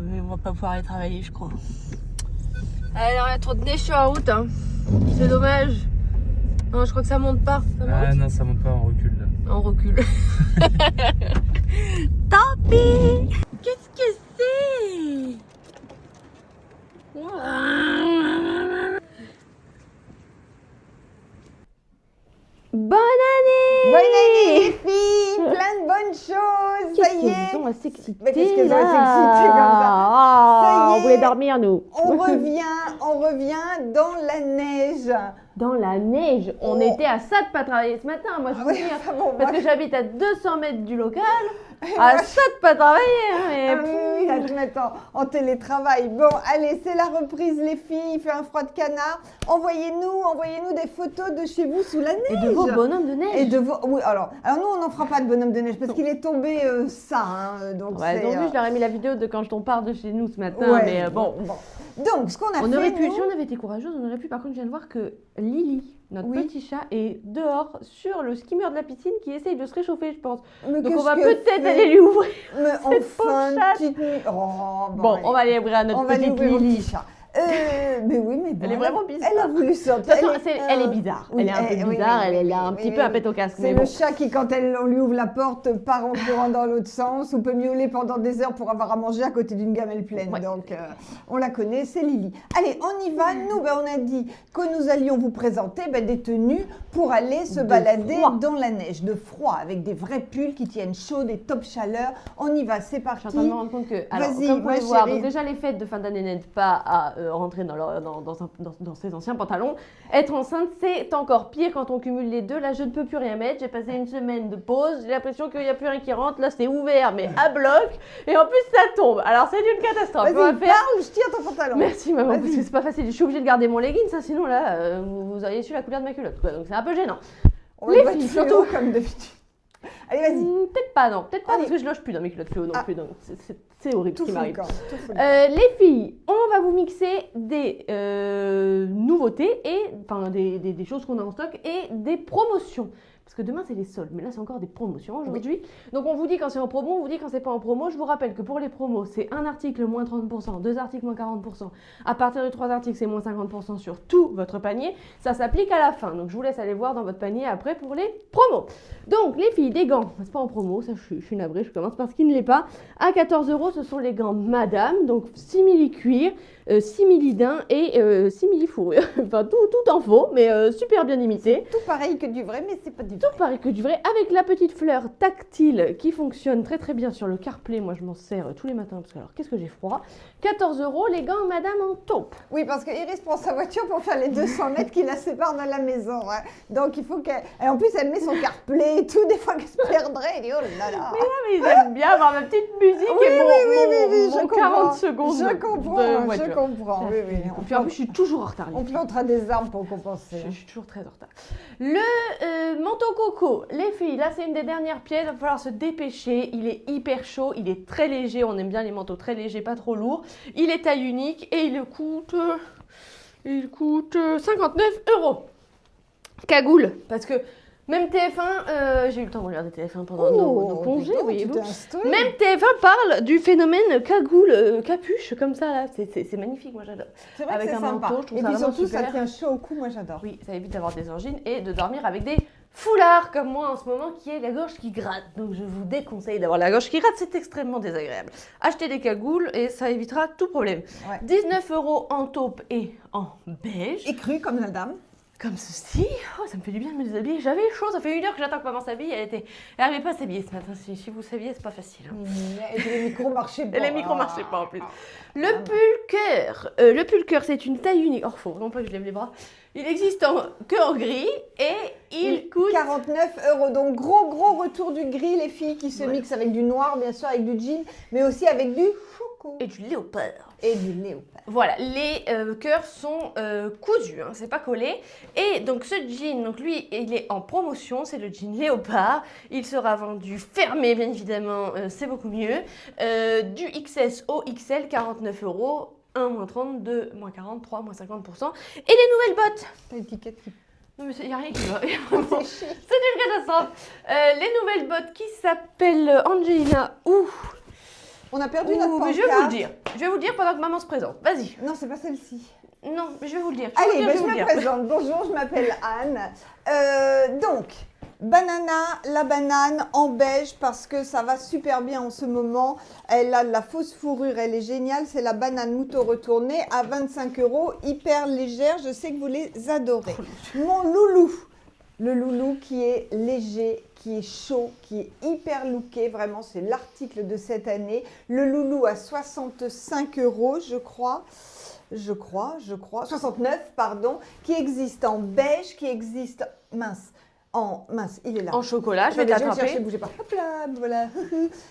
mais on va pas pouvoir aller travailler, je crois. Alors, il y a trop de neige sur la route, hein. C'est dommage. Non, je crois que ça monte pas. Ça monte ? Ah non, ça monte pas, on recule là. On recule. Tant pis. Qu'est-ce que c'est? Bonne année! Bonne année les filles, plein de bonnes choses, ça y est. On va s'exciter. Mais qu'est-ce qu'elles ont s'exciter comme ça? Ah, Ça y est. on voulait dormir nous. On revient dans la neige. Dans la neige, on Oh. était à ça de pas travailler ce matin. Moi, je Ah vous oui, dis, enfin bon, parce moi, que j'habite à 200 mètres du local. moi, À ça de pas travailler. Hein, mais Ah oui, là, je vais en télétravail. Bon, allez, c'est la reprise, les filles. Il fait un froid de canard. Envoyez-nous des photos de chez vous sous la neige. Et de vos bonhommes de neige. Et de vos... Oui, alors nous, on n'en fera pas de bonhomme de neige parce qu'il est tombé ça. Hein, donc, Ouais, c'est, donc, je leur ai mis la vidéo de quand on part de chez nous ce matin. ouais, mais bon. Donc, ce qu'on a On fait, aurait pu, nous- si on avait été courageuse, on aurait pu. Par contre, je viens de voir que Lily, notre Oui. petit chat, est dehors sur le skimmer de la piscine qui essaye de se réchauffer, je pense. Mais Donc, on qu'est-ce va que peut-être fait aller lui ouvrir. Mais enfin, pauvre chatte. petite nuit. Oh, Bon, allez. on va aller ouvrir à notre On va lui petite ouvrir au Lily. petit chat. Mais oui, mais bon, Elle est vraiment bizarre. Elle a voulu De sortir. toute façon, elle est bizarre. oui, elle est un peu oui, bizarre, oui, elle a un oui, petit oui, peu un oui. pet au casque. C'est Mais le bon. chat qui, quand on lui ouvre la porte, part en courant dans l'autre sens ou peut miauler pendant des heures pour avoir à manger à côté d'une gamelle pleine. Ouais. Donc, on la connaît, c'est Lily. Allez, on y va. Nous, on a dit que nous allions vous présenter des tenues pour aller se De balader froid. dans la neige, de froid, avec des vrais pulls qui tiennent chaud, des top chaleurs. On y va, c'est Je parti. suis en train de me rendre compte que, alors, Vas-y, comme vous ma pouvez voir, chérie. donc déjà les fêtes de fin d'année n'aident pas à rentrer dans ses anciens pantalons. Être enceinte, c'est encore pire quand on cumule les deux. Là, je ne peux plus rien mettre. J'ai passé une semaine de pause. J'ai l'impression qu'il n'y a plus rien qui rentre. Là, c'est ouvert, mais à bloc. Et en plus, ça tombe. Alors, c'est une catastrophe. Vas-y, On va faire... parle, je tire ton pantalon. Merci maman, Vas-y. parce que c'est pas facile. Je suis obligée de garder mon legging, ça, sinon là, vous auriez su la couleur de ma culotte, quoi. Donc c'est un peu gênant. On va Les le mettre filles, fluo surtout. comme d'habitude. Allez, vas-y. Peut-être pas, non. Peut-être pas, Allez. parce que je loge plus dans mes culottes fluo non Ah. plus. Donc c'est horrible ce Tout qui m'arrive. foucault, tout foucault. Les filles, on va vous mixer des nouveautés et enfin des choses qu'on a en stock et des promotions. Parce que demain c'est les soldes, mais là c'est encore des promotions aujourd'hui. Donc on vous dit quand c'est en promo, on vous dit quand c'est pas en promo. Je vous rappelle que pour les promos, c'est un article moins 30%, deux articles moins 40%. À partir de 3 articles, c'est moins 50% sur tout votre panier. Ça s'applique à la fin. Donc je vous laisse aller voir dans votre panier après pour les promos. Donc les filles, des gants, c'est pas en promo, ça je suis navrée, je commence par ce qui ne l'est pas. À 14 €, ce sont les gants Madame, donc simili cuir, simili daim et simili fourrure. Enfin tout en faux, mais super bien imité. Tout pareil que du vrai, mais c'est pas du vrai. Tout pareil que du vrai, avec la petite fleur tactile qui fonctionne très très bien sur le CarPlay. Moi je m'en sers tous les matins parce que alors qu'est-ce que j'ai froid. 14 €, les gants Madame en taupe. Oui, parce que Iris prend sa voiture pour faire les 200 mètres qui la séparent de la maison. Hein. Donc il faut qu'elle... Et en plus, elle met son CarPlay et tout. Des fois qu'elle se perdrait, elle dit oh là là. Mais j'aime bien avoir ma petite musique et mon 40 secondes Je de comprends, voiture. je comprends. Oui, oui. Et puis en plus je suis toujours en retard. les On filles. plantera des arbres pour compenser. Je suis toujours très en retard. Le manteau coco, les filles, là c'est une des dernières pièces, il va falloir se dépêcher. Il est hyper chaud, il est très léger, on aime bien les manteaux très légers, pas trop lourds. Il est taille unique et il coûte 59 €. Cagoule, parce que même TF1, j'ai eu le temps de regarder TF1 pendant nos congés, voyez-vous. Même TF1 parle du phénomène cagoule, capuche, comme ça là, c'est magnifique, moi j'adore. C'est vrai avec que c'est un sympa. manteau, je trouve et ça puis vraiment surtout, ça super. tient chaud au cou, moi j'adore. Oui, ça évite d'avoir des angines et de dormir avec des foulards comme moi en ce moment qui est la gorge qui gratte. Donc je vous déconseille d'avoir la gorge qui gratte, c'est extrêmement désagréable. Achetez des cagoules et ça évitera tout problème. Ouais. 19 € en taupe et en beige. Écru comme la dame. Comme ceci, oh, ça me fait du bien de me déshabiller. J'avais chaud, ça fait 1 heure que j'attends que maman s'habille. Elle n'arrivait pas à s'habiller ce matin. Si vous saviez, c'est pas facile. Hein. Et puis les micros marchaient pas. Et les micros marchaient pas en plus. Le pull cœur. Le pull cœur, c'est une taille unique. Oh, faut vraiment pas que je lève les bras. Il existe que en gris et il coûte 49 €. Donc gros retour du gris, les filles qui se mixent avec du noir, bien sûr, avec du jean, mais aussi avec du choco. et du léopard. Et du léopard. Voilà, les cœurs sont cousus, hein, c'est pas collé. Et donc ce jean, donc lui, il est en promotion, c'est le jean léopard. Il sera vendu fermé, bien évidemment, c'est beaucoup mieux. Du XS au XL, 49 €, 1, moins 30, 2, moins 40, 3, moins 50%. Et des nouvelles bottes. L'étiquette qui Non mais il n'y a rien qui va, vraiment. c'est chic. C'est une catastrophe. Les nouvelles bottes qui s'appellent Angelina ou... On a perdu notre mais pancarte. je vais vous le dire. Je vais vous le dire pendant que maman se présente. Vas-y. Non, c'est pas celle-ci. Non, mais je vais vous le dire. Allez, vais je vous le me dire. présente. Bonjour, je m'appelle Anne. Donc, la banane en beige parce que ça va super bien en ce moment. Elle a de la fausse fourrure, elle est géniale. C'est la banane mouton retournée à 25 €, hyper légère. Je sais que vous les adorez. Mon loulou, le loulou qui est léger, qui est chaud, qui est hyper looké. Vraiment, c'est l'article de cette année. Le loulou à 65 €, je crois. 69, pardon, qui existe en beige, qui existe, mince, il est là. En chocolat, je vais Attendez, le t'attraper. chercher, bougez pas. Hop là, voilà.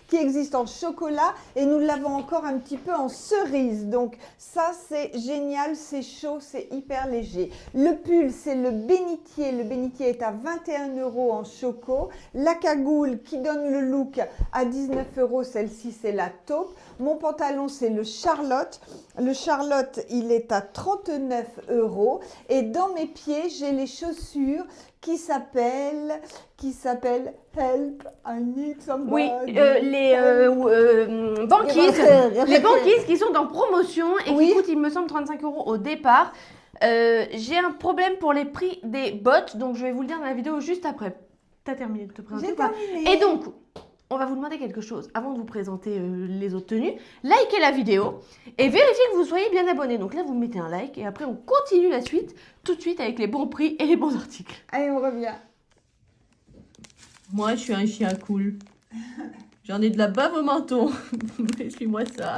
Qui existe en chocolat et nous l'avons encore un petit peu en cerise. Donc ça, c'est génial, c'est chaud, c'est hyper léger. Le pull, c'est le bénitier. Le bénitier est à 21 € en choco. La cagoule qui donne le look à 19 €, celle-ci, c'est la taupe. Mon pantalon, c'est le Charlotte. Le Charlotte, il est à 39 €. Et dans mes pieds, j'ai les chaussures qui s'appellent Help, I need somebody. Oui, les banquises. Les banquises qui sont en promotion et Oui. qui coûtent, il me semble, 35 € au départ. J'ai un problème pour les prix des bottes, donc je vais vous le dire dans la vidéo juste après. T'as terminé de te présenter J'ai ou pas? terminé. Et donc, on va vous demander quelque chose avant de vous présenter les autres tenues. Likez la vidéo et vérifiez que vous soyez bien abonné. Donc là, vous mettez un like et après, on continue la suite tout de suite avec les bons prix et les bons articles. Allez, on revient. Moi, je suis un chien cool. J'en ai de la bave au menton. Suis-moi ça.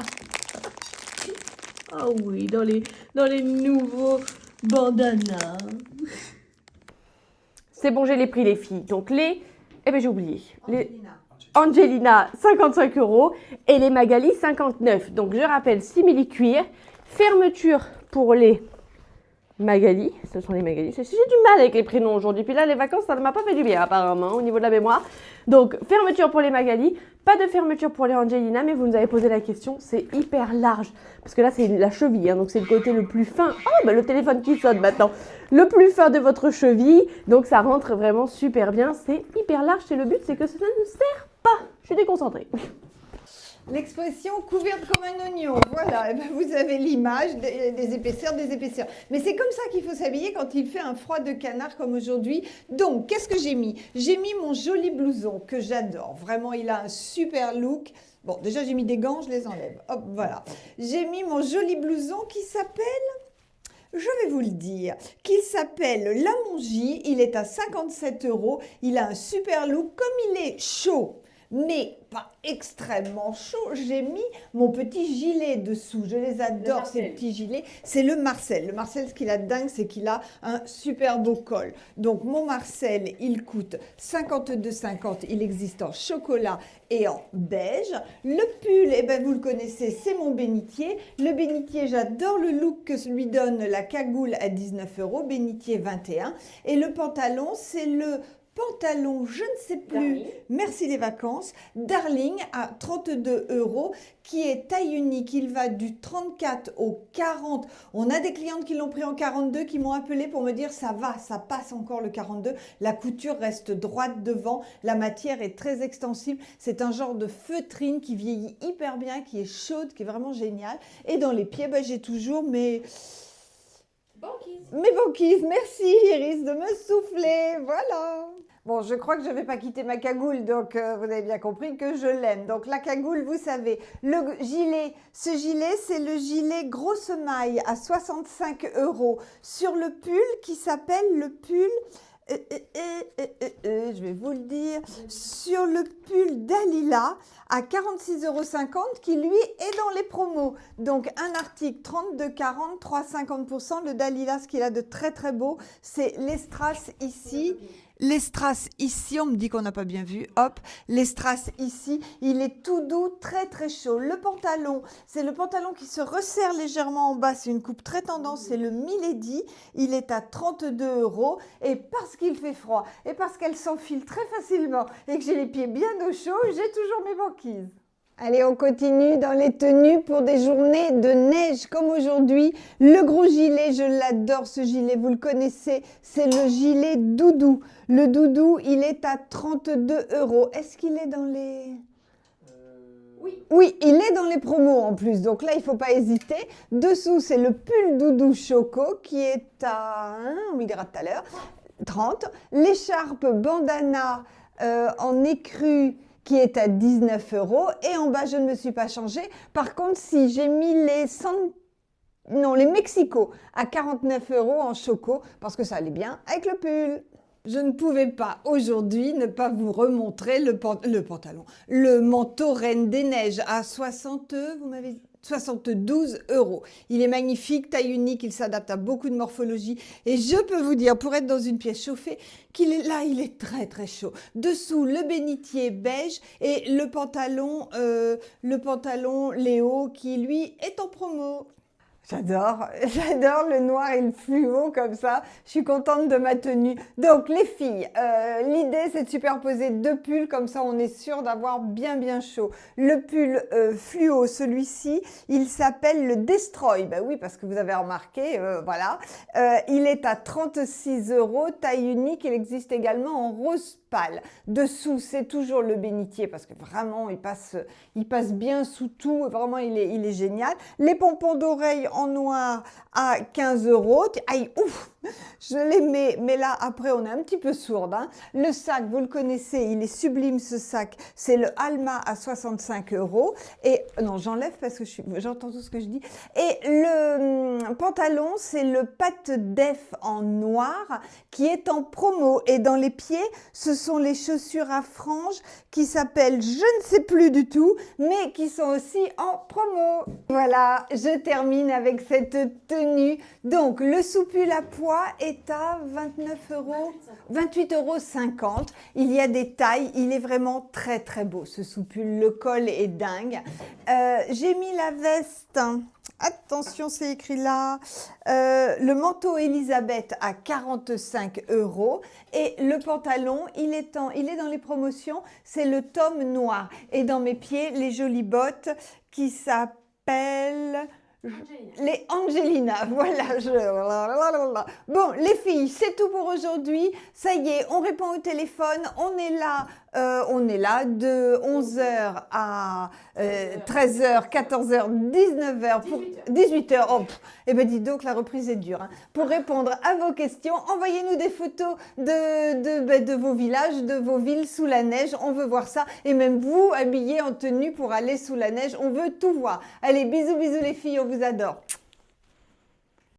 Ah oui, dans les nouveaux bandanas. C'est bon, j'ai les prix, les filles. Donc les... Eh ben j'ai oublié. Les Angelina, 55 € et les Magali, 59. Donc je rappelle, simili cuir, fermeture pour les Magali. Ce sont les Magali. J'ai du mal avec les prénoms aujourd'hui. Puis là, les vacances, ça ne m'a pas fait du bien apparemment au niveau de la mémoire. Donc fermeture pour les Magali, pas de fermeture pour les Angelina, mais vous nous avez posé la question, c'est hyper large. Parce que là, c'est la cheville, hein, donc c'est le côté le plus fin. Oh, bah le téléphone qui sonne maintenant. Le plus fin de votre cheville. Donc ça rentre vraiment super bien. C'est hyper large et le but, c'est que ça ne sert pas. Je suis déconcentrée. L'expression couverte comme un oignon, voilà, et ben vous avez l'image des épaisseurs, des épaisseurs. Mais c'est comme ça qu'il faut s'habiller quand il fait un froid de canard comme aujourd'hui. Donc, qu'est-ce que j'ai mis? J'ai mis mon joli blouson que j'adore. Vraiment, il a un super look. Bon, déjà, j'ai mis des gants, je les enlève. Hop, voilà. J'ai mis mon joli blouson qui s'appelle... Je vais vous le dire, qu'il s'appelle La Mongie. Il est à 57 €. Il a un super look. Comme il est chaud, mais pas extrêmement chaud, j'ai mis mon petit gilet dessous. Je les adore, ces petits gilets. C'est le Marcel. Le Marcel, ce qu'il a de dingue, c'est qu'il a un super beau col. Donc, mon Marcel, il coûte 52,50 €. Il existe en chocolat et en beige. Le pull, eh ben, vous le connaissez, c'est mon bénitier. Le bénitier, j'adore le look que lui donne la cagoule à 19 €. Bénitier 21. Et le pantalon, c'est le pantalon, je ne sais plus, Darling. Merci les vacances, Darling à 32 €, qui est taille unique. Il va du 34 au 40. On a des clientes qui l'ont pris en 42 qui m'ont appelé pour me dire ça va, ça passe encore le 42. La couture reste droite devant. La matière est très extensible. C'est un genre de feutrine qui vieillit hyper bien, qui est chaude, qui est vraiment génial. Et dans les pieds, j'ai toujours mes banquises. Merci Iris de me souffler. Voilà. Bon, je crois que je ne vais pas quitter ma cagoule, donc vous avez bien compris que je l'aime. Donc la cagoule, vous savez, le gilet, ce gilet, c'est le gilet grosse maille à 65 €. Sur le pull qui s'appelle le pull... je vais vous le dire, sur le pull Dalila à 46,50 € qui lui est dans les promos. Donc un article 32,40, 3,50%. Le Dalila, ce qu'il a de très très beau, c'est les strass ici. Les strass ici, on me dit qu'on n'a pas bien vu, hop, les strass ici, il est tout doux, très très chaud. Le pantalon, c'est le pantalon qui se resserre légèrement en bas, c'est une coupe très tendance, c'est le Milady, il est à 32 € et parce qu'il fait froid et parce qu'elle s'enfile très facilement et que j'ai les pieds bien au chaud, j'ai toujours mes banquises. Allez, on continue dans les tenues pour des journées de neige comme aujourd'hui. Le gros gilet, je l'adore ce gilet, vous le connaissez, c'est le gilet doudou. Le doudou, il est à 32 €. Est-ce qu'il est dans les... Oui, il est dans les promos en plus, donc là, il ne faut pas hésiter. Dessous, c'est le pull doudou choco qui est à, on me dira tout à l'heure, 30. L'écharpe bandana en écru qui est à 19 €. Et en bas, je ne me suis pas changée. Par contre, si j'ai mis les Mexico à 49 € en choco, parce que ça allait bien avec le pull. Je ne pouvais pas aujourd'hui ne pas vous remontrer le pantalon, le manteau Reine des Neiges à 72 €. Il est magnifique, taille unique, il s'adapte à beaucoup de morphologie et je peux vous dire, pour être dans une pièce chauffée, qu'il est là, il est très très chaud. Dessous, le bénitier beige et le pantalon Léo qui lui est en promo. J'adore le noir et le fluo comme ça. Je suis contente de ma tenue. Donc les filles, l'idée c'est de superposer deux pulls comme ça on est sûr d'avoir bien chaud. Le pull fluo, celui-ci, il s'appelle le Destroy. Ben oui, parce que vous avez remarqué, voilà. Il est à 36 €, taille unique. Il existe également en rose pâle. Dessous, c'est toujours le bénitier parce que vraiment il passe bien sous tout. Vraiment, il est génial. Les pompons d'oreilles en noir à 15 €. Aïe, ouf, je les mets, mais là après on est un petit peu sourde. Hein. Le sac, vous le connaissez, il est sublime ce sac. C'est le Alma à 65 €. Et non, j'enlève parce que j'entends tout ce que je dis. Et le pantalon, c'est le Pat Def en noir qui est en promo. Et dans les pieds, ce sont les chaussures à franges qui s'appellent je ne sais plus du tout, mais qui sont aussi en promo. Voilà, je termine avec cette tenue. Donc, le soupul à pois est à 28,50 €. Il y a des tailles, il est vraiment très très beau ce soupul. Le col est dingue. J'ai mis la veste. Attention, c'est écrit là. Le manteau Elisabeth à 45 € et le pantalon, il est dans les promotions, c'est le tome noir. Et dans mes pieds, les jolies bottes qui s'appellent les Angelina. Voilà. Bon, les filles, c'est tout pour aujourd'hui. Ça y est, on répond au téléphone. On est là de 11h à 13h, 14h, 19h, 18h. Oh, eh ben dis donc, la reprise est dure. Hein. Pour répondre à vos questions, envoyez-nous des photos de vos villages, de vos villes sous la neige. On veut voir ça. Et même vous, habillés en tenue pour aller sous la neige, on veut tout voir. Allez, bisous les filles, on vous adore.